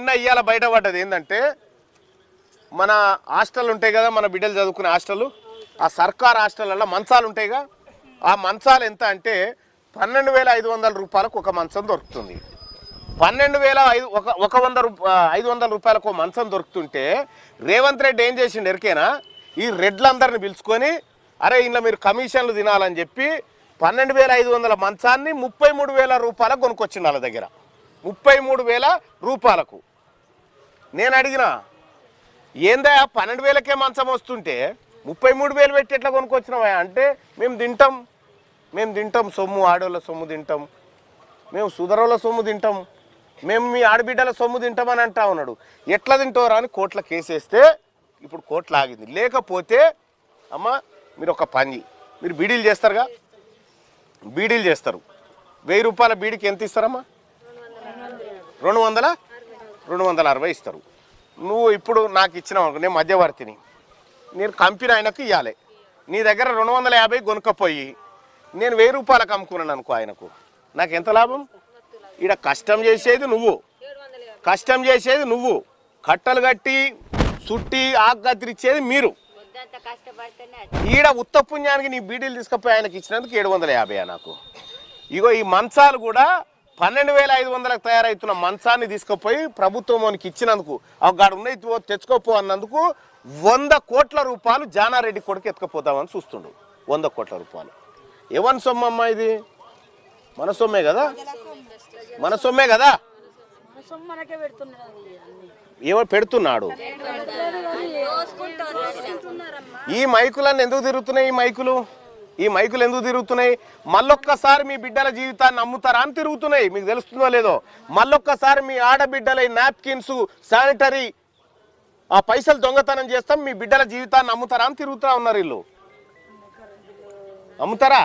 నిన్న ఇవాళ బయటపడ్డది ఏంటంటే మన హాస్టల్ ఉంటాయి కదా, మన బిడ్డలు చదువుకునే హాస్టల్, ఆ సర్కార్ హాస్టల్లో మంచాలు ఉంటాయిగా, ఆ మంచాలు ఎంత అంటే 12,500 రూపాయలకు ఒక మంచం దొరుకుతుంది. 12,500 రూపాయలకు మంచం దొరుకుతుంటే రేవంత్ రెడ్డి ఏం చేసిండు ఎరికేనా, ఈ రెడ్లందరిని పిలుచుకొని అరే ఇంట్లో మీరు కమిషన్లు తినాలని చెప్పి 12,500 మంచాన్ని 33,000 రూపాయలకు కొనుక్కొచ్చిండు వాళ్ళ దగ్గర. 33,000 రూపాయలకు. నేను అడిగిన ఏందా 12,000కే మంచం వస్తుంటే 33,000 పెట్టి ఎట్లా కొనుక్కొచ్చినావా అంటే మేము తింటాం సొమ్ము, ఆడోళ్ళ సొమ్ము తింటాం, మేము సుధరోళ్ళ సొమ్ము తింటాం, మేము మీ ఆడబిడ్డల సొమ్ము తింటామని అంటా ఉన్నాడు. ఎట్లా తింటారా అని కోర్టులో కేసేస్తే ఇప్పుడు కోర్టులో ఆగింది. లేకపోతే అమ్మ మీరు ఒక పని, మీరు బీడీలు చేస్తారుగా, బీడీలు చేస్తారు, 1000 రూపాయల బీడీకి ఎంత ఇస్తారమ్మా? 260 ఇస్తారు. నువ్వు ఇప్పుడు నాకు ఇచ్చినావు, నేను మధ్యవర్తిని, నేను కంపెనీ ఆయనకు ఇవ్వాలి, నీ దగ్గర 250 కొనుక్కపోయి నేను 1000 రూపాయలకు అమ్ముకున్నాను అనుకో ఆయనకు, నాకు ఎంత లాభం? ఈడ కష్టం చేసేది నువ్వు, కట్టలు కట్టి చుట్టి ఆకు కత్తిరిచ్చేది మీరు. ఈడ ఉత్త పుణ్యానికి నీ బీడీలు తీసుకుపోయి ఆయనకి ఇచ్చినందుకు 750 నాకు. ఇగో ఈ మంచాలు కూడా 12,500లకు తయారవుతున్న మంచాన్ని తీసుకుపోయి ప్రభుత్వానికి ఇచ్చినందుకు, గాడు ఉన్నాయి తెచ్చుకోపో అన్నందుకు 100 కోట్ల రూపాయలు జానారెడ్డి కొడుకు ఎత్తుకపోతామని చూస్తుండు. 100 కోట్ల రూపాయలు ఎవరి సొమ్మమ్మా? ఇది మన సొమ్మే కదా, మన సొమ్మే కదా. ఎవరు పెడుతున్నాడు? ఈ మైకులన్నీ ఎందుకు తిరుగుతున్నాయి? ఈ మైకులు ఎందుకు తిరుగుతున్నాయి? మళ్ళొక్కసారి మీ బిడ్డల జీవితాన్ని అమ్ముతారా అని తిరుగుతున్నాయి. మీకు తెలుస్తుందో లేదో, మళ్ళొక్కసారి మీ ఆడబిడ్డల నాప్కిన్స్, శానిటరీ ఆ పైసలు దొంగతనం చేస్తాం, మీ బిడ్డల జీవితాన్ని అమ్ముతారా అని తిరుగుతూ ఉన్నారు వీళ్ళు. అమ్ముతారా?